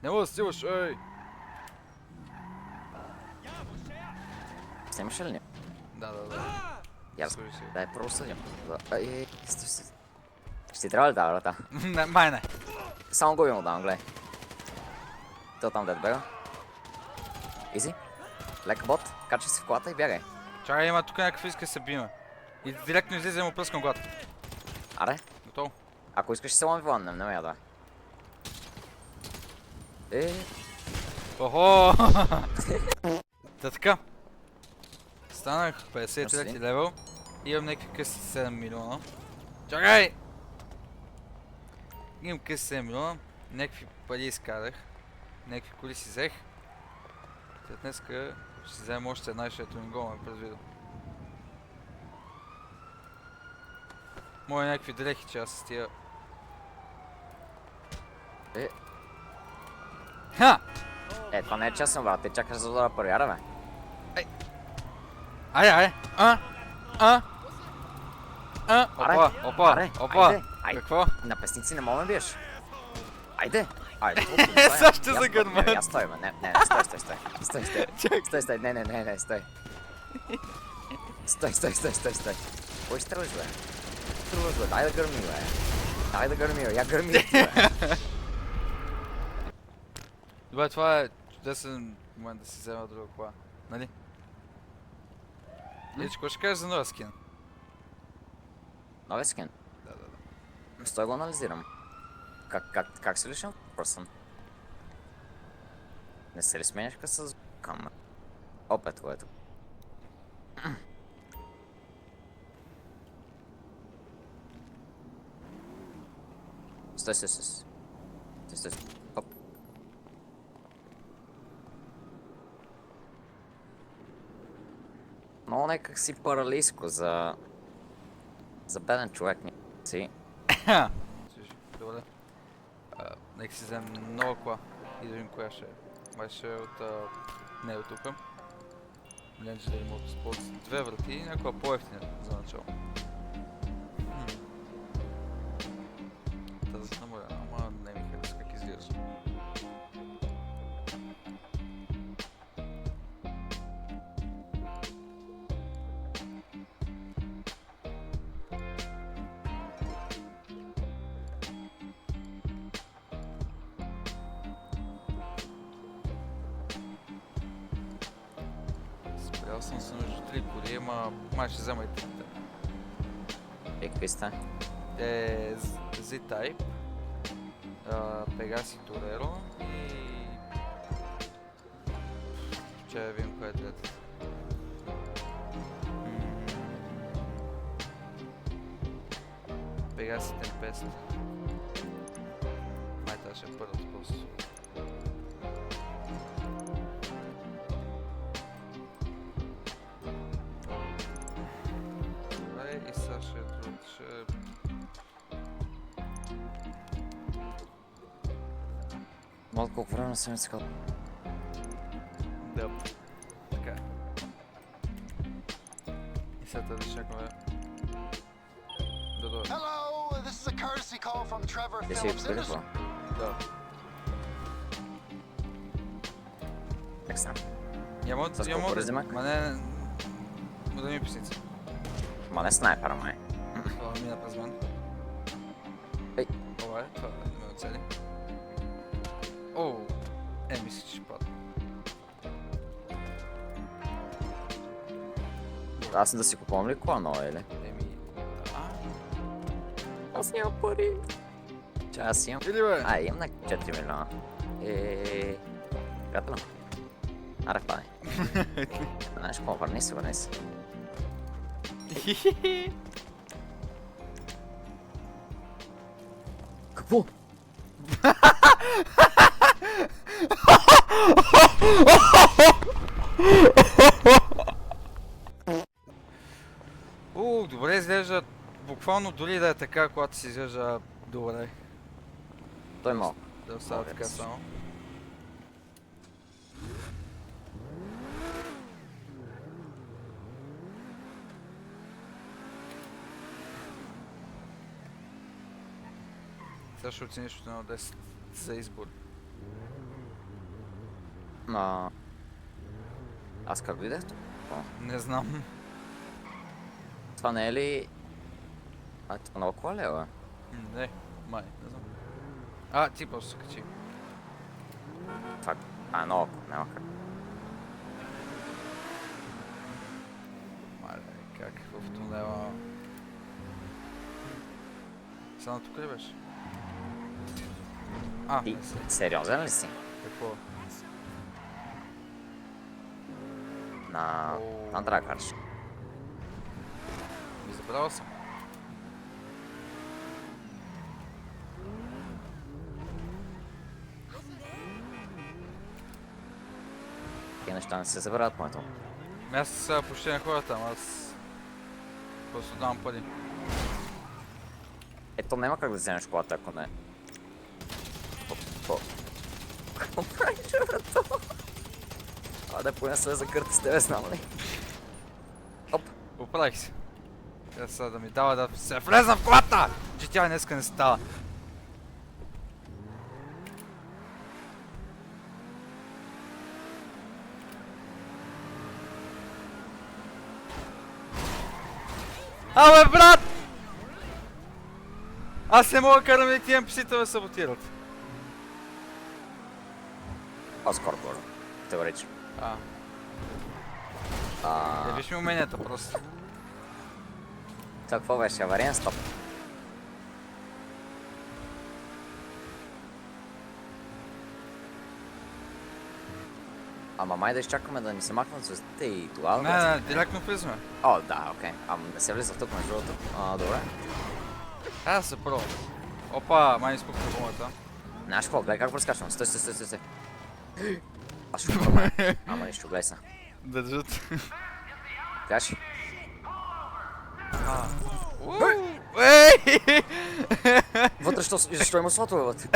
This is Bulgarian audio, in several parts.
Не мога да стиваш, ей! Снимаш ли? Да. Ясно. Служи си. Дай правосъдие. Стой. Ще ти трябва ли тази врата? Не, май не. Само го имам отдавна, гледай. Той там дед бега. Изи. Лека бот, качи си в колата и бягай. Чакай, има тук някакъв иска да се биме. И директно излиза и му пръскам главата. Аре, Готово. ако искаш се ломи вълнем, не ме ядва. Охо! Та така. Станах 53 левел. Имам някакви къси 7 милиона. Чакай! Имам къси 7 милиона. Някакви пари изкарах. Някакви коли си взех. След днеска ще си вземем още една и ще ето ми го ме предвидам. Моя някакви дрехи, че аз с тия... Ха! Това не е честно, брат, ти чакаш за удара париара, бе. Айде! Опа! Айде. Какво? На песници не мога да биеш. Айде. Сега ще загърмат. Я стой, бе. Не, стой. Не, стой. Стой. Кой стрелиш, бе? Дай да гърми, бе. Я гърми ти, бе. Добре, това е чудесен момент да си взема друга кола, нали? Ич, какво ще кажеш за нова скин? Нови скин? Да. Стой го анализирам. Как се лишен person? Не се ли сменяш с камера? Опет, което. Стой. Оп. Много някак си паралийско за беден човек си. Добре. Нека си вземем нова кола и да видим коя ще е. Май ще е от... не от тука. Legendary Motorsports. Две врати и някаква по-ефтина за начало. Тази намаля, ама не ми харесва как изглежда. Спрял съм се между три коли, ама май ще взема и трите. Какви сте? Z-Type, Pegasi Torero и... Че да видим коя е третата. Pegasi Tempest. Май тази ще е първата просто. Добре, и сега ще е другата, ще... Малко колко време съм искал. Да. Така е. И сега да чакаме да дойде. Hello, this is a courtesy call from Trevor Ти си Phillips изпилиш, Industries. Да. Как стана? Няма С колко резимак? Ма не... Да ми писница. Ма не снайпера, май. Това мина през мен. Ей. Това не ме оцели. Оу. Мисля, че ще падна. Аз да си купувам ли кола нова, или? Аз нямам пари. Че аз имам... Или бе? Имам на 4 милиона. Приятел. Аре, падай. Знаеш какво, върни се. Какво? Добре изглежда. Буквално дори да е така, когато си изглежда добре. Той малко. Да остава така само. Сега ще оцениш от 1 до 10 за избор. Аз как дойдех? Не знам. Това не е ли... това нова кола ли е, бе? Не, май, не знам. А, ти просто се качи. Това... нова кола, няма как. Мале, как в тунела... Само тук ли беше? Ти не се. сериозен ли си? Какво? Там трябва да караш. Ми забравя съм. Тия неща не се забравят, моето. Аз сега почти не ходя там, аз... Просто давам пари. Ето няма как да вземеш колата, ако не... Какво правиш, брато? Да поне се закърти с тебе, знам ли? Оп! Оправих се. Трябва сега да ми дава да се влезна в колата! Че тя днеска не става. Абе, брат! Аз не мога да карам и тия NPC-та ме саботират. По-скоро говоря. Теоретично. Виж ми уменията просто. Това какво беше? Авариен стоп. Ама май да изчакаме да ни се махнат звездите и тогава... Не, директно влизаме. О, да, окей. Ама да се влиза тук между другото. Добре. Да се пробва. Опа, май изпукна бомбата. Знаеш какво? Гледай как прескачвам. Стой. Аз ще пробвам. Ама нищо, гледай се. Държат. Кажи. Ей! Вътре защо има слотове вътре?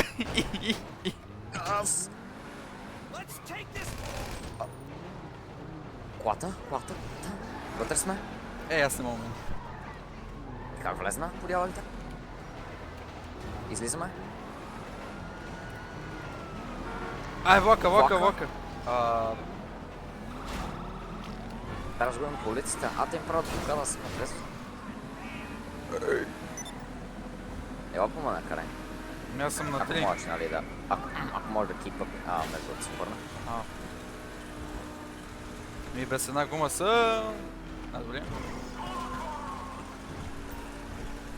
Колата? Вътре сме? Аз не мога. Как влезна по дяволите? Излизаме? Влака. Трябва да го имам по улицата. Те им правят тук да се влез. Ела помъна, карай. Аз съм на Ако 3. можеш, нали да... Ако може да кипа... между да се върна. Ми без една гума са... Добре.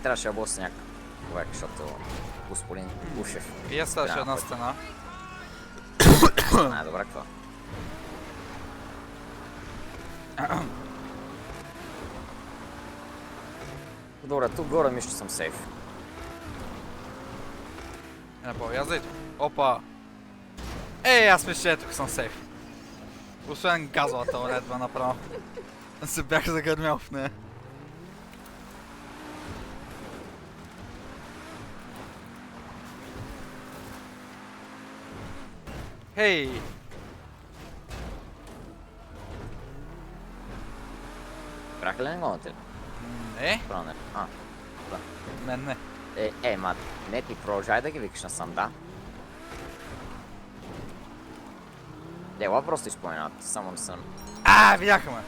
Трябваше да блъсна някакъв човек, защото господин Ушев. И аз ставаше една стена. Добре, какво? Добре, тук горе мисля, че съм сейф. Аз да Опа! Аз мисля, че тук съм сейф. Освен газовата уредба направо. Се бях загърмял в нея. Хей! Бяха ли не гоните ли? Не, Да. мен не. Не ти продължай да ги викаш насам, да? Ела просто изпоменат, само не съм. Видяха ме!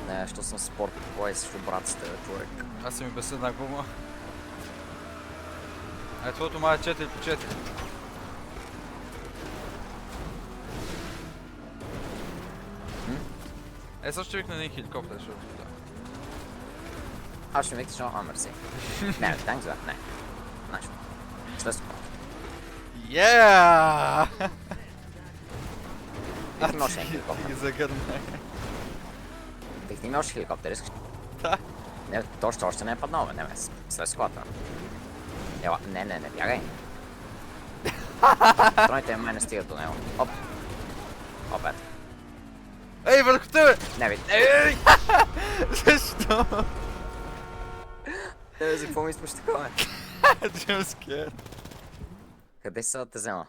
Не, що съм спорт, кой срещу брат с тебе, човек. Аз съм и без една гума. Твоето май е 4 по 4. Също ще викна един хеликоптер, защото да. Аз ще викаш, мерси. Не, танк за, не. Знаеш, ще се Yeah! Бих имал още хеликоптер. Ги загърна. Бих имал още хеликоптер, искаш? Да. Не, то още не е паднал, бе, не бе, след склата. Ела, не, бягай. Троните май не стигат до него. Оп. Ето. Ей, върху тебе! Не, бе. Защо? За какво мислиш такова, бе? Джамскер. Къде са да те взема?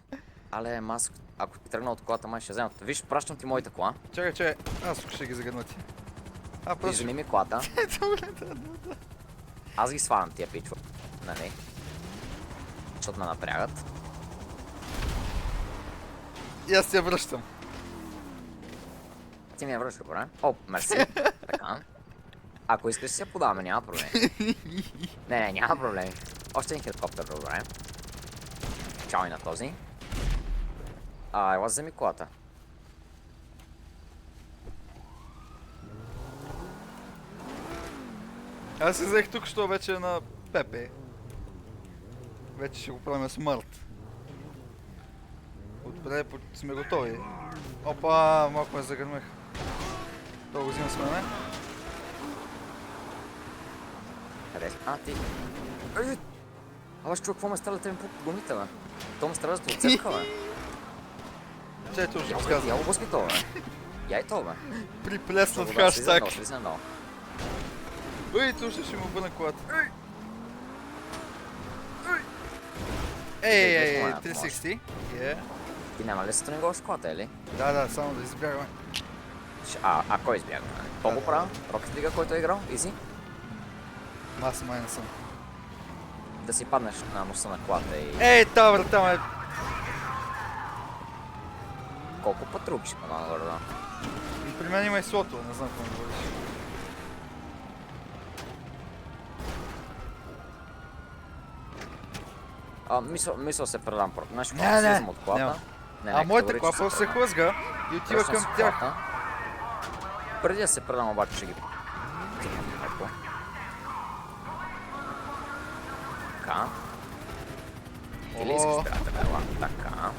Але, Маск, ако ти тръгна от колата, май ще взема. Виж, пращам ти моята кола. Чакай, аз тук ще ги загърна ти. просто... Виждаме ми колата. Добре, да. Аз ги свалям тия пичва. Нали? Защото ме напрягат. И аз я връщам. Ти ми я връща, добре? О, мерси. Така. Ако искаш си я подаваме, няма проблем. Не, няма проблем. Още един хеликоптер, добре. Чао и на този. Ела вземи колата. Аз си взех тук, що вече е на Пепе. Вече ще го правим смърт. Отпред сме готови. Опа, малко ме загърмех. Това го взимам с мене. Къде си? Ти. Аз чух какво ме стреляте ми по гумите, бе. То ме стреля за отцепка, бе. Чето ще Я разказвам. го блъскай това, бе. Я и това, бе. Приплеснат Слизам хаштаг. долу, слизам долу. Ой, тук ще му бъде колата. Ей, 360. Ти няма ли се тренироваш в колата, или? Да, само да избягаме. Кой избяга? Той го правя? Rocket League, който е играл? Изи? Аз май не съм. Да си паднеш на носа на колата и... Ей, та врата ме... Колко патруки ще падна нагоре, да? И при мен има и слото, не знам какво ми говориш. Мисля се предам про... Знаеш Не, какво? не, Слизам от колата. няма. Не, Моята кола просто се хлъзга и отива към тях. Преди да се предам обаче ще ги... Така. Или искаш приятеля? Така.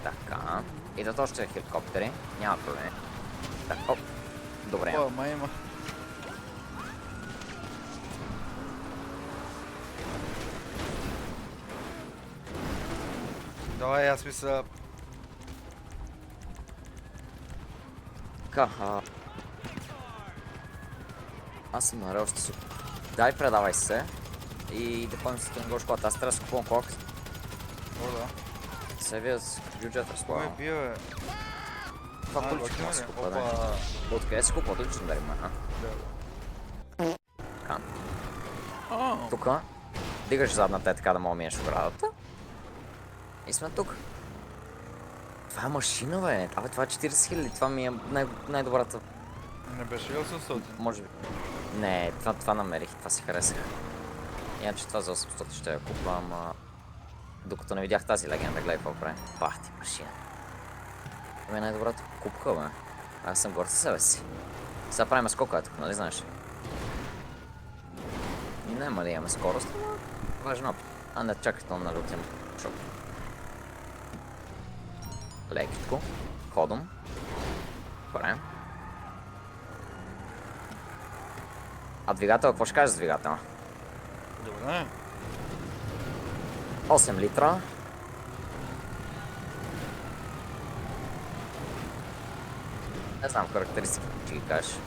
Така. И да още хеликоптери. Няма проблем. Така. Оп. Добре. О, май има. Давай, аз мисля... Така. Аз съм нарел още си. Дай, предавай се. И да ходим с тънгош колата. Аз трябва да си купувам колата. О, да. Се с бюджет Кой разполагам. бие, бе? Това количко да си купа, да. Опа. Откъде си купа? Отлично да има, Така. Тука. Дигаш задната е така да мога минеш оградата. И сме тук. Това е машина, бе. Абе, това е 40 000. Това ми е най-добрата. Не беше ли 800? Може би. Не, това намерих. Това си харесах. Иначе това за 800 ще я купа, ама... Докато не видях тази легенда, гледай какво прави. Бах ти машина. Това е най-добрата купка, бе. Аз съм горд със себе си. Сега правим скока е тук, нали знаеш? Няма ли имаме скорост, но важен опит. Не, чакай, то нали отивам в шоп. Лекитко. Ходом. Добре. А двигател, какво ще кажеш за двигател? Добре. 8 литра. Не знам характеристиките, че ги кажеш.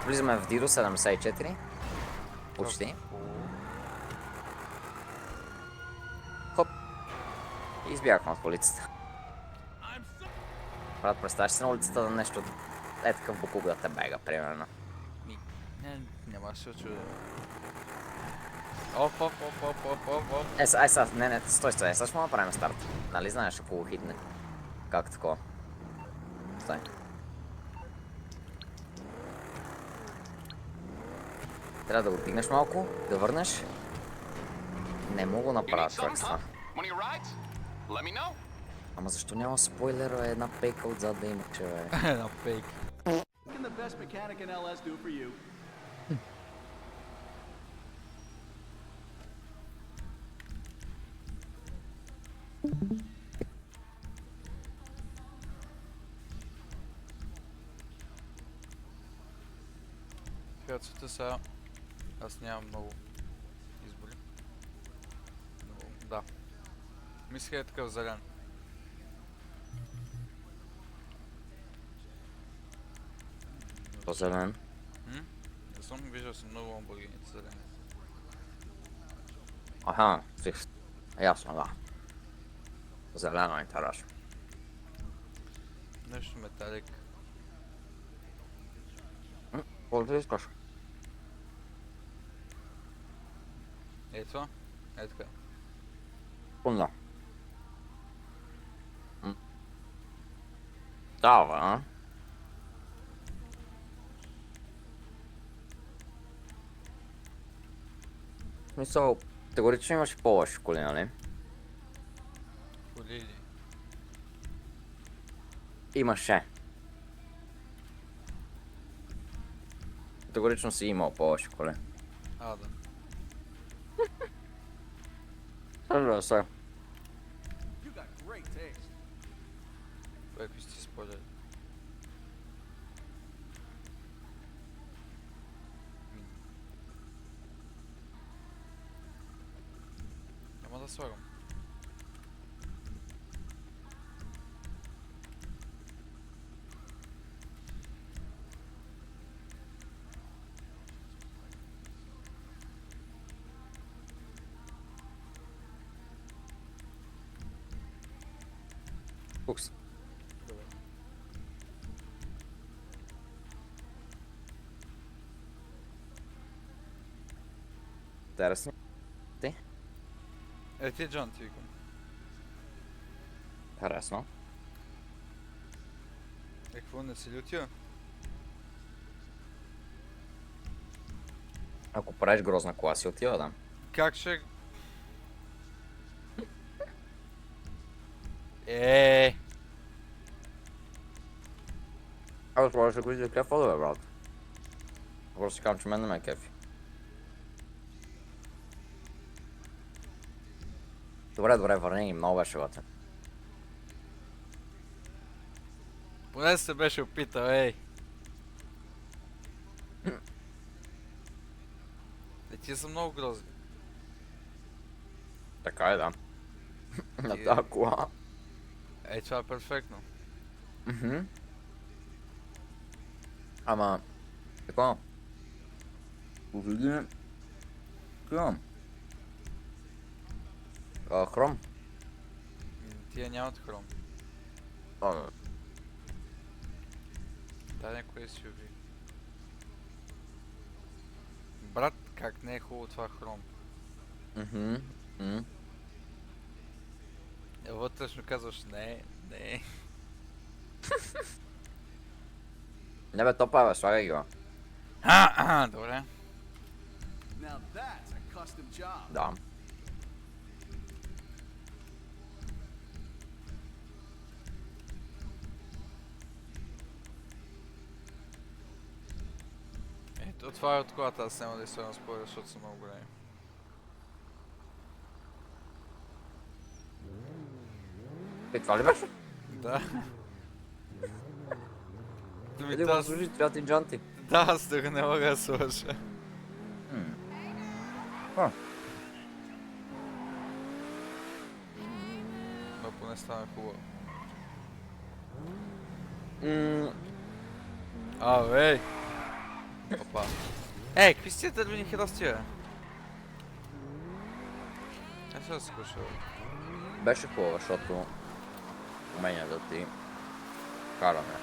Влизаме в Дидо 74. Почти. Хоп. И избягахме от улицата. Брат, представяш се на улицата да нещо е такъв буклук да те бега, примерно. Няма да се очудя. Оп. Сега, не, стой, сега ще му направим старт. Нали знаеш, ако го хитне? Как такова? Стой. Трябва да го дигнеш малко, да върнеш. Не мога да направя човек с това. Ама защо няма спойлер, бе? Една пейка отзад да има, че бе. Една фейк. Пиацата сега... Аз нямам много избори. Но да. Мисля е такъв зелен. По-зелен. Не съм виждал съм много ламборгините зелени. Аха, фикс. Ясно, да. Зелено е интересно. Нещо металик. Колко искаш? Ей това. Ей така. Секунда. Става, а? В смисъл, категорично имаше по-лоши коли, нали? Коли ли? Имаше. Категорично си имал по-лоши коли. А, да. Разбира се. Това е какви сте споделили. Няма да слагам. Фукс. Добре. Интересно. Е, ти е Джон, ти викам. Интересно. Е, какво не си лютия? Ако правиш грозна кола, си отива, да. Как ще... Е. Аз можеш да го иди кефа, да бе, брат. Просто си казвам, че мен не ме кефи. Добре, добре, върни ги, много беше готин. Поне се беше опитал, ей. Е, тия са много грозни. Така е, да. На Ти- тази кола. Е, това е перфектно. Мгм. Ама... Така. Погледни... Така. Хром. Тия нямат хром. А, Дай някой SUV. Брат, как не е хубаво това хром? Мгм. Мгм. Е, вътрешно казваш не, не. Не бе, топа, бе, слагай ги, бе. Добре. Now that's a custom job. Да. Ето, това е от колата, аз няма да изслагам спойлер, защото са много големи. И това ли беше? Да. Ами Иди да, го служи, трябва ти джанти. да, аз да го не мога да сложа. Но поне стана хубаво. Бей! Опа. Ей, какви си тия дървени херасти, бе? Е, сега се слуша, бе. Беше хубаво, защото умения да ти караме.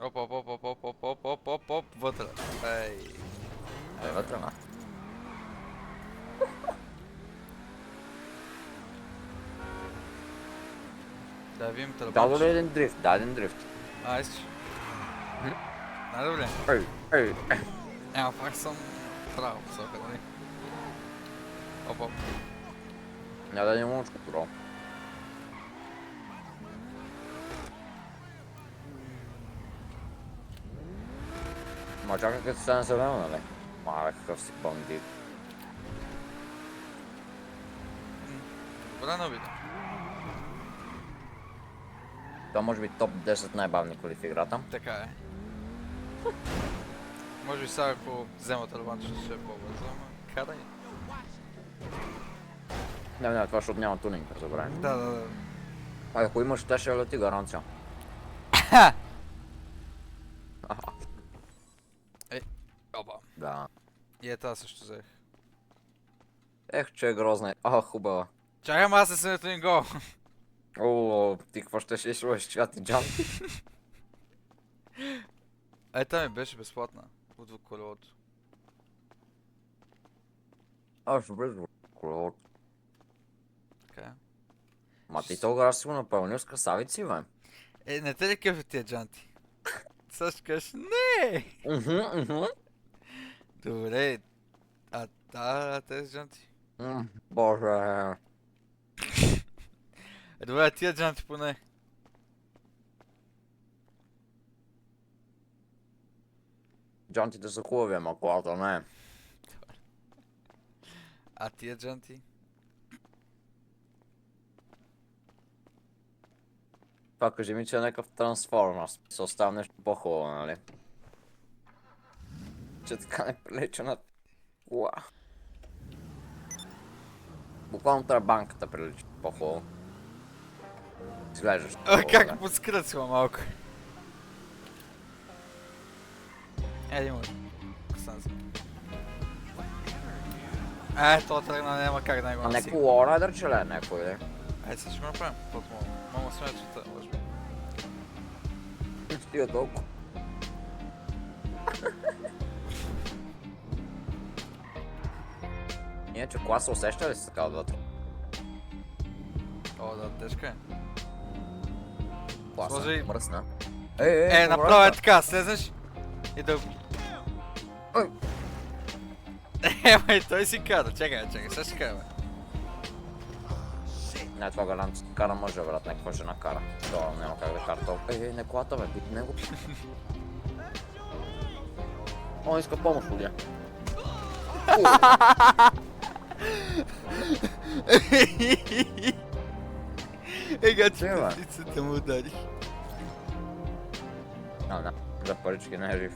Оп, оп, оп, оп, оп, оп, оп, оп, оп, оп, вътре. Ей. Е, вътре, на. Да видим Дай тълпаче. ли един дрифт? Дай един дрифт. А, искаш? Най-добре. Ей. Ема, пак съм право посока, нали? Оп, оп. Няма да е мъчко, бро. Ма чакай като стане зелено, нали? Мале, какъв си бандит. Добре новина. Това може би топ 10 най-бавни коли в играта. Така е. Може би сега ако взема търбанчето ще е по-бързо, ама карай. Не, това защото няма тунинг, разбрай. Да. А ако имаш, те ще лети гаранция. Опа. Да. И е тази също взех. Ех, че е грозна. Хубава. Чакай, ама аз не съм един гол. О, ти какво ще сложиш чати джамп? Та ми беше безплатна. От колелото. Аз ще влизам в колелото. Така е. Ма ти тогава си го напълнил с красавици, бе. Не те ли кефят тия джанти? Сега ще кажеш, не! Добре. Тези джанти. Боже. Добре, тия джанти поне. Джантите са хубави, ама колата не е. А тия джанти? Това кажи ми, че е някакъв трансформърс. Се остава нещо по-хубаво, нали? Че така не прилича на кола. Буквално трябва банката прилича по-хубаво. Изглеждаш по-хубаво, Как подскръцва малко. Еди му. То тръгна, няма как да не го А не настигна. колорайдър, че ли е някой, ли? Сега ще го направим. Мама смея, че това може би. Стига толкова. Иначе кола се усеща ли си така отвътре? Да, тежка е. Кола Сложи- се мръсна. Направо е така, слезеш и да... Ой. Май, той си кара, чакай, сега ще кара, бе. Не, това гарант кара мъжа, брат, някаква жена кара. Това няма как да кара толкова. Не колата, бе, бит него. Он иска помощ, лудя. Ега ти Чува. пътицата му удари. Да, за парички не е жив.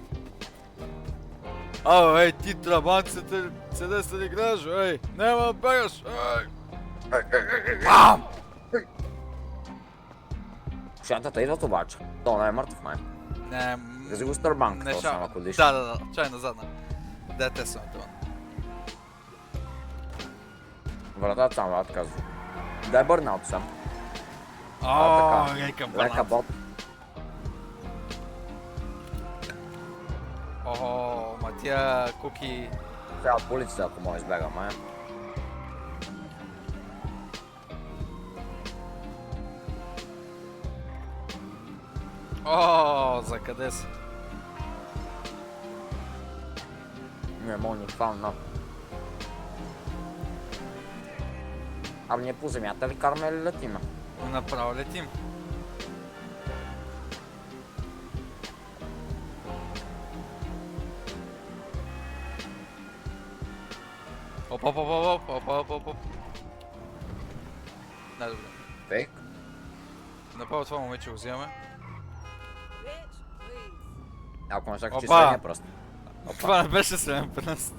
Ей, ти трабанцата седе се ли гледаш, ей, няма да бегаш, ей! Бам! Шантата идват обаче. То не е мъртъв, май. Не, Гази го Старбанк, не то ша... само ако диша. Да, чай назадна. Да, те са това. Вратата там, брат, казва. Да е бърнаут съм. Лека Лека бърнат. бот. Ма тия куки... Сега от полицията, ако може избегам, май. За къде са? Не мога ни хвана. Ами ние по земята ли караме или летиме? Направо летим. Оп. Не, добре. Фейк? Направо това момиче го вземаме. Ако не чакаш, че Опа! средния пръст. Това не беше среден пръст.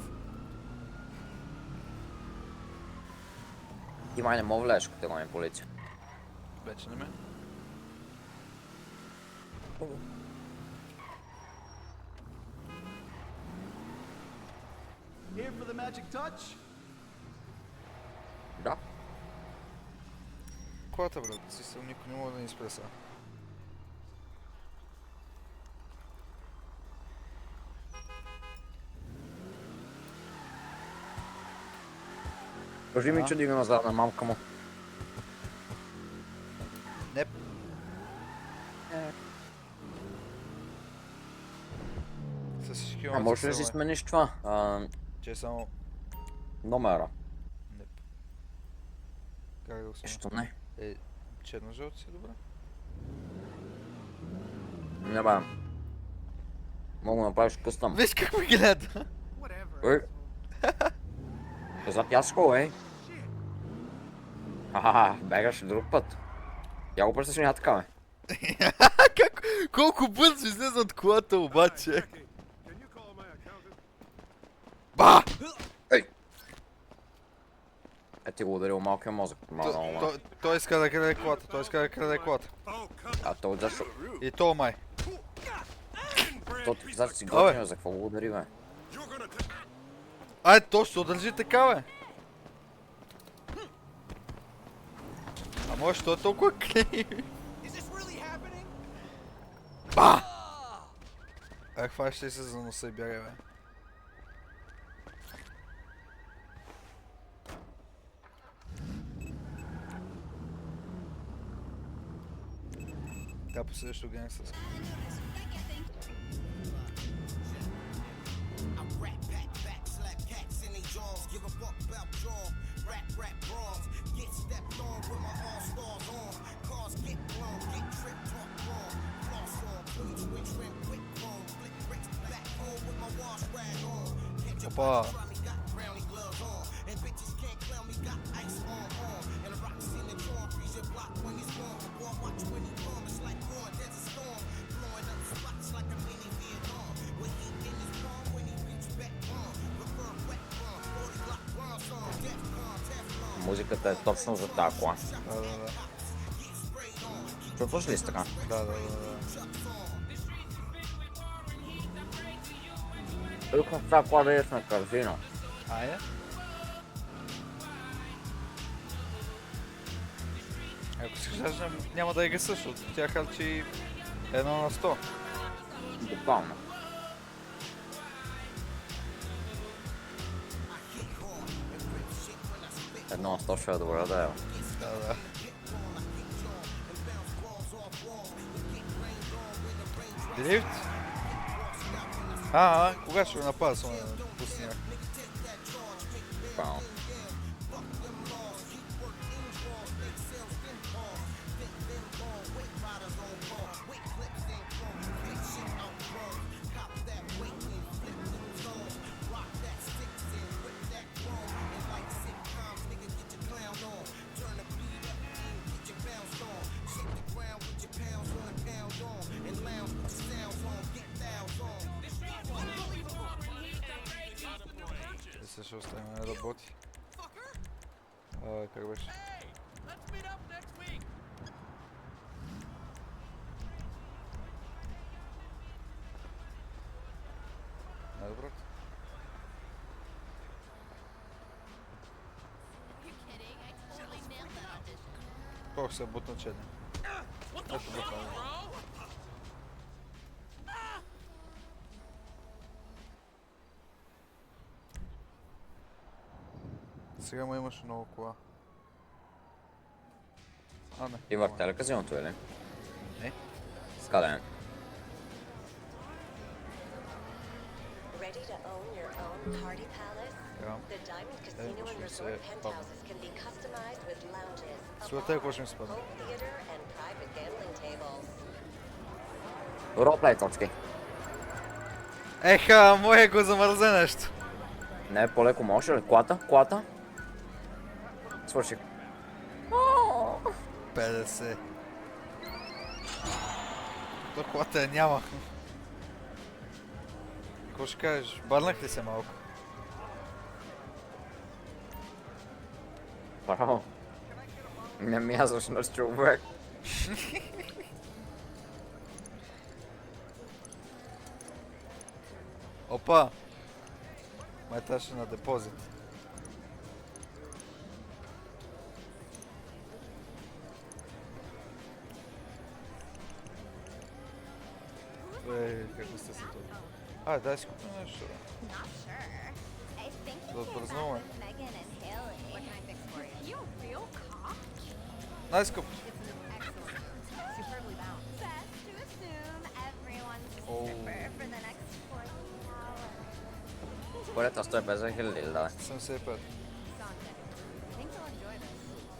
Ти май не мога влезеш, ако те гони полиция. Вече не ме. Here for the magic touch? Да. Колата, брат, си никой не мога да ни спре сега. Кажи ми, че дига назад на мамка му. Неп. С всички А можеш ли да си смениш това? Че е само... Номера. Неп. Как да го сменя? Що не? Черно-жълто си, добре? Не бе. Мога да направиш къстъм. Виж как ме гледа! Ой. За пяско, ей. Ха, бегаш друг път. Я го представиш няма така, бе. Колко бързо излезе от колата обаче! Ба! Ти го ударил малкия мозък. Той иска да краде колата, А то защо? И то май. То ти каза, че си готвен, за какво го удари, бе? То ще държи така, бе! А може, що е толкова клей? Ба! Хващай се за носа и бягай, бе. Тя по срещу гангстърска. Опа! Музиката е точно за тази кола. Да. Чувстваш ли се така? Да. Искам с тази кола да идеш на казино. Айде. Ако си кажеш, няма да я гаса, защото тя харчи 1/100. Буквално. Едно на 100 ще е добре да е. Да. Дрифт? Кога ще го напада само на пустиня? Буквално. Се ще оставим да работи. Как беше? Най-доброто. Колко се бутна чели? Ето бутна. Сега му имаше много кола. Не. И въртя казиното, или? Не. Къде е? Ready to own your own party palace? Ja. The Diamond Casino and почвам Resort се penthouses can be customized with lounges, a Силата е bar, почвам се падна. home theater, and private gambling tables. Роплей точки. Еха, мое го замързе нещо. Не е по-леко, може ли? Колата? Свърших. 50. То колата я няма. Какво ще кажеш? Барнах ли се малко? Браво. Не мязваш на човек. Опа! Май трябваше на депозит. Какво сте се това? Дай си купим нещо. Not sure. I think Да you came отпразнуваме. back with Megan and Haley. What can I fix for you? You a real cop? Най-скъп! Excellent. Superbly balanced. Best to assume everyone's a Oh. stripper for the next 48 hours. Поред 150 хиляди, да. 75. Gone. I think you'll enjoy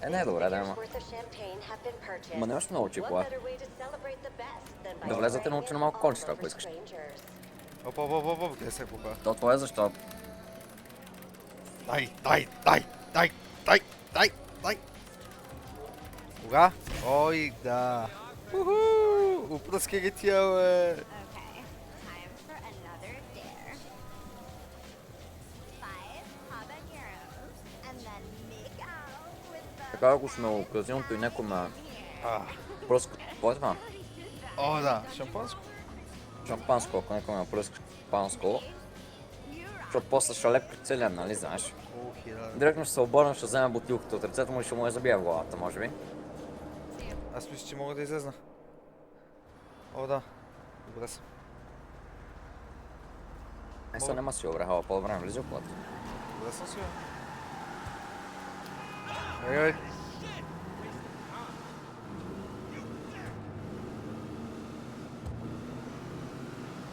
this. Не е добре да има. Worth of champagne have been purchased. Ма нямаш много What чекла. better way to celebrate the best than by Да влезете на spraying учена it малко all кончета, over ако искаш. strangers? Опа, къде се попа? То твое защо? Дай! Кога? Ой, да! Уху! Упръскай ги тия, бе! Okay. Time for another dare. 5 habaneros and then make out with the Така ако сме в казиното и някой ме пръска. Какво е това? О, да, шампанско. Шампанско, ако някой ме пръска шампанско. Защото после ще лепка целия, нали знаеш? Директно ще се обърна, ще взема бутилката от ръцете му и ще му я забия в главата, може би. Аз мисля, че мога да излезна. О, да. Добре съм. Сега нема си обрехава по време, влиза в колата. Да съм сигурен. Ей.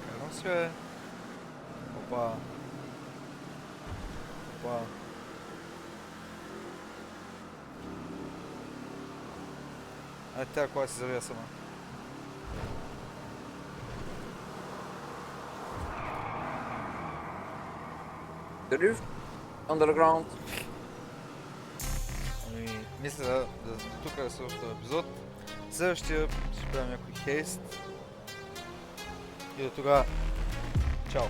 Карам си, бе. Опа. Опа. Айде тя кола си завия сама. Drift underground. Ами, мисля да тук е следващия епизод. Следващия ще правим някой хейст. И до тогава. Чао!